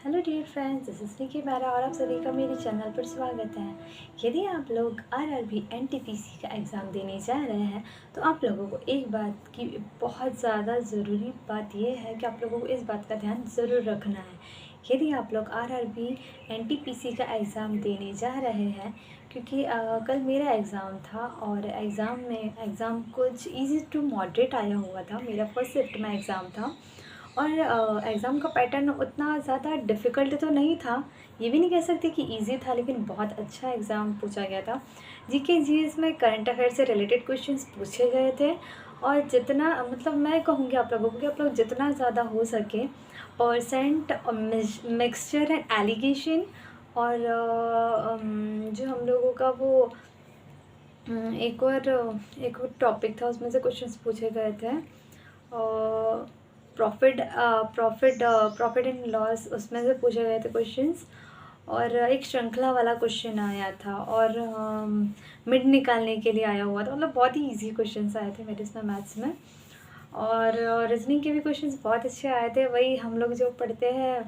Hello dear friends, this is Nikki मेरा और आप सभी का मेरे चैनल पर स्वागत है। यदि आप लोग आरआरबी एनटीपीसी का एग्ज़ाम देने जा रहे हैं तो आप लोगों को एक बात की बहुत ज़्यादा ज़रूरी बात यह है कि आप लोगों को इस बात का ध्यान ज़रूर रखना है। यदि आप लोग आरआरबी एनटीपीसी का एग्ज़ाम देने जा रहे हैं, क्योंकि कल मेरा एग्ज़ाम था और एग्ज़ाम कुछ इजी टू मॉडरेट आया हुआ था। मेरा फर्स्ट शिफ्ट में एग्ज़ाम था और एग्ज़ाम का पैटर्न उतना ज़्यादा डिफ़िकल्ट तो नहीं था, ये भी नहीं कह सकते कि इजी था, लेकिन बहुत अच्छा एग्ज़ाम पूछा गया था। जीके जीएस में करंट अफेयर से रिलेटेड क्वेश्चंस पूछे गए थे और जितना मतलब मैं कहूँगी आप लोगों को कि आप लोग जितना ज़्यादा हो सके परसेंट मिक्सचर एंड एलिगेशन और जो हम लोगों का वो एक और टॉपिक था, उसमें से क्वेश्चंस पूछे गए थे। प्रॉफिट एंड लॉस, उसमें से पूछे गए थे क्वेश्चंस और एक श्रृंखला वाला क्वेश्चन आया था और मिड निकालने के लिए आया हुआ था। मतलब बहुत ही इजी क्वेश्चंस आए थे मेरे इसमें मैथ्स में। और रीजनिंग के भी क्वेश्चंस बहुत अच्छे आए थे। वही हम लोग जो पढ़ते हैं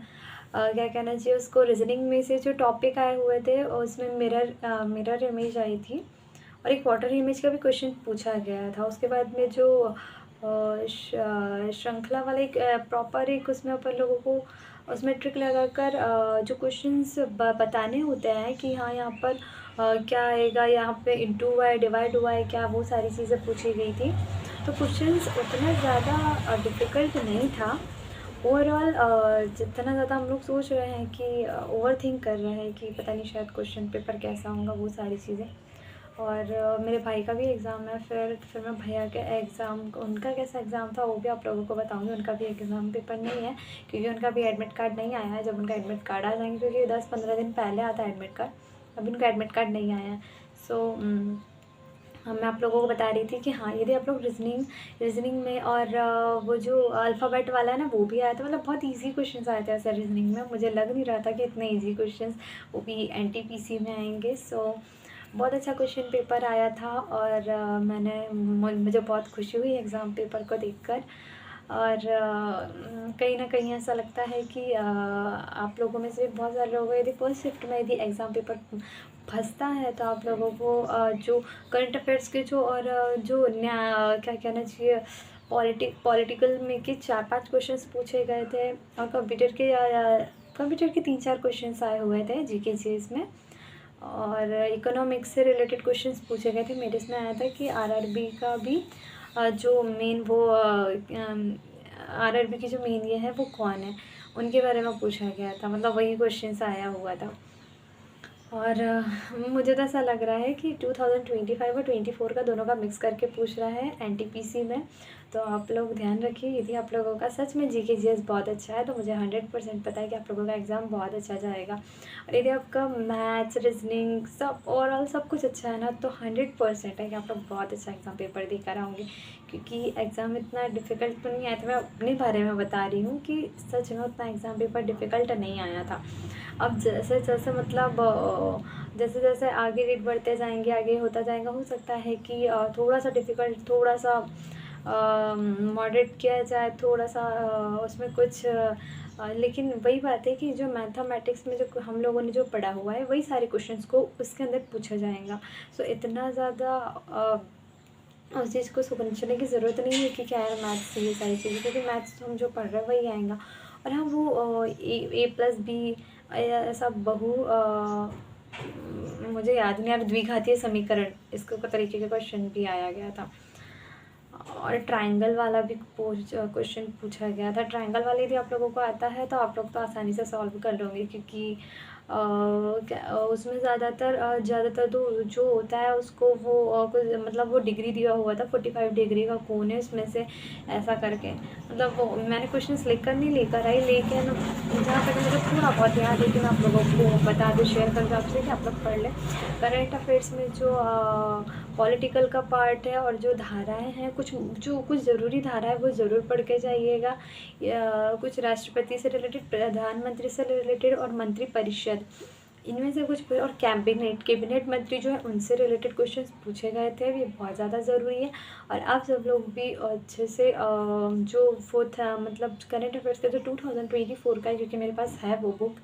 क्या कहना चाहिए उसको, रीजनिंग में से जो टॉपिक आए हुए थे उसमें मिरर इमेज आई थी और एक वाटर इमेज का भी क्वेश्चन पूछा गया था। उसके बाद में जो श्रृंखला वाला एक प्रॉपर एक उसमें अपन लोगों को उसमें ट्रिक लगाकर जो क्वेश्चंस बताने होते हैं कि हाँ यहाँ पर क्या आएगा, यहाँ पे इंटू हुआ है, डिवाइड हुआ है क्या, वो सारी चीज़ें पूछी गई थी। तो क्वेश्चंस उतना ज़्यादा डिफ़िकल्ट नहीं था ओवरऑल। जितना ज़्यादा हम लोग सोच रहे हैं कि ओवर थिंक कर रहे हैं कि पता नहीं शायद क्वेश्चन पेपर कैसा होगा, वो सारी चीज़ें। और मेरे भाई का भी एग्ज़ाम है, फिर मैं भैया के एग्ज़ाम, उनका कैसा एग्ज़ाम था वो भी आप लोगों को बताऊंगी। उनका भी एग्ज़ाम पेपर नहीं है क्योंकि उनका भी एडमिट कार्ड नहीं आया है। जब उनका एडमिट कार्ड आ जाएंगे, क्योंकि 10-15 दिन पहले आता है एडमिट कार्ड, अभी उनका एडमिट कार्ड नहीं आया है। सो मैं आप लोगों को बता रही थी कि हाँ, यदि आप लोग रीजनिंग में और वो जो अल्फ़ाबेट वाला है ना वो भी आया था। मतलब बहुत इजी क्वेश्चंस आए थे ऐसे रीजनिंग में। मुझे लग नहीं रहा था कि इतने इजी क्वेश्चंस वो भी एनटीपीसी में आएंगे। सो बहुत अच्छा क्वेश्चन पेपर आया था और मुझे बहुत खुशी हुई एग्ज़ाम पेपर को देखकर। और कहीं ना कहीं ऐसा लगता है कि आप लोगों में से बहुत सारे लोगों को यदि फर्स्ट शिफ्ट में यदि एग्ज़ाम पेपर फंसता है तो आप लोगों को जो करंट अफेयर्स के जो और जो क्या कहना चाहिए पॉलिटिकल में के 4-5 क्वेश्चंस पूछे गए थे और कंप्यूटर के 3-4 क्वेश्चंस आए हुए थे जीके जीएस में। और इकोनॉमिक्स से रिलेटेड क्वेश्चंस पूछे गए थे। मेरे इसमें आया था कि आरआरबी का भी जो मेन वो आरआरबी की जो मेन ये है वो कौन है, उनके बारे में पूछा गया था। मतलब वही क्वेश्चंस आया हुआ था। और मुझे तो ऐसा लग रहा है कि 2025 और 24 का दोनों का मिक्स करके पूछ रहा है एनटीपीसी में। तो आप लोग ध्यान रखिए, यदि आप लोगों का सच में जीके जीएस बहुत अच्छा है तो मुझे 100% पता है कि आप लोगों का एग्ज़ाम बहुत अच्छा जाएगा। और यदि आपका मैथ्स, रीजनिंग सब ओवरऑल सब कुछ अच्छा है ना, तो 100% है कि आप लोग बहुत अच्छा एग्ज़ाम पेपर देकर आओगे। क्योंकि एग्ज़ाम इतना डिफ़िकल्ट तो नहीं आया था। मैं अपने बारे में बता रही हूँ कि सच में उतना एग्ज़ाम पेपर डिफ़िकल्ट नहीं आया था। अब जैसे जैसे मतलब जैसे जैसे आगे रेट बढ़ते जाएंगे, आगे होता जाएगा, हो सकता है कि थोड़ा सा डिफ़िकल्ट, थोड़ा सा मॉडरेट किया जाए, थोड़ा सा उसमें कुछ लेकिन वही बात है कि जो मैथमेटिक्स में जो हम लोगों ने जो पढ़ा हुआ है वही सारे क्वेश्चंस को उसके अंदर पूछा जाएगा। सो इतना ज़्यादा उस चीज़ को सोचने की ज़रूरत नहीं है कि क्या है मैथ्स, ये सारी चीज़ें, क्योंकि मैथ्स तो हम जो पढ़ रहे हैं वही आएगा। और हाँ, वो A+B ऐसा मुझे याद नहीं आ रहा, द्विघातीय समीकरण, इसको तरीके का क्वेश्चन भी आया गया था। और ट्रायंगल वाला भी क्वेश्चन पूछा गया था। ट्रायंगल वाले यदि आप लोगों को आता है तो आप लोग तो आसानी से सॉल्व कर लोगे, क्योंकि उसमें ज़्यादातर तो जो होता है उसको वो कुछ मतलब वो डिग्री दिया हुआ था, 45 डिग्री का कोण है उसमें से ऐसा करके। मतलब वो मैंने क्वेश्चन लेकर आई, लेकिन जहाँ तक मुझे थोड़ा बहुत याद है कि मैं आप लोगों को बता दूँ, शेयर कर दूँ आपसे कि आप लोग पढ़ लें। करंट अफेयर्स में जो पॉलिटिकल का पार्ट है और जो धाराएं हैं, कुछ ज़रूरी धारा है वो ज़रूर पढ़ के जाइएगा। कुछ राष्ट्रपति से रिलेटेड, प्रधानमंत्री से रिलेटेड और मंत्रिपरिषद, इनमें से कुछ और कैबिनेट मंत्री जो है उनसे रिलेटेड क्वेश्चंस पूछे गए थे, ये बहुत ज़्यादा ज़रूरी है। और आप सब लोग भी अच्छे से जो फोर्थ मतलब करंट अफेयर्स का जो 2024 का है, जो कि मेरे पास है वो बुक,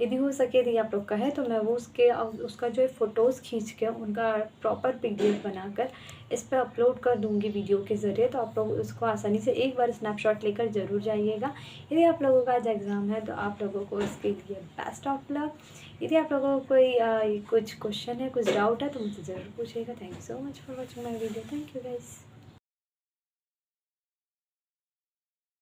यदि हो सके यदि आप लोग का है तो मैं वो उसका जो है फ़ोटोज़ खींच के उनका प्रॉपर PDF बनाकर इस पे अपलोड कर दूँगी वीडियो के ज़रिए, तो आप लोग उसको आसानी से एक बार स्नैपशॉट लेकर ज़रूर जाइएगा। यदि आप लोगों का आज एग्ज़ाम है तो आप लोगों को इसके लिए बेस्ट ऑफ लक। यदि आप लोगों को कोई कुछ क्वेश्चन है, कुछ डाउट है तो मुझसे ज़रूर पूछिएगा। Thank you so much for watching my video. Thank you guys.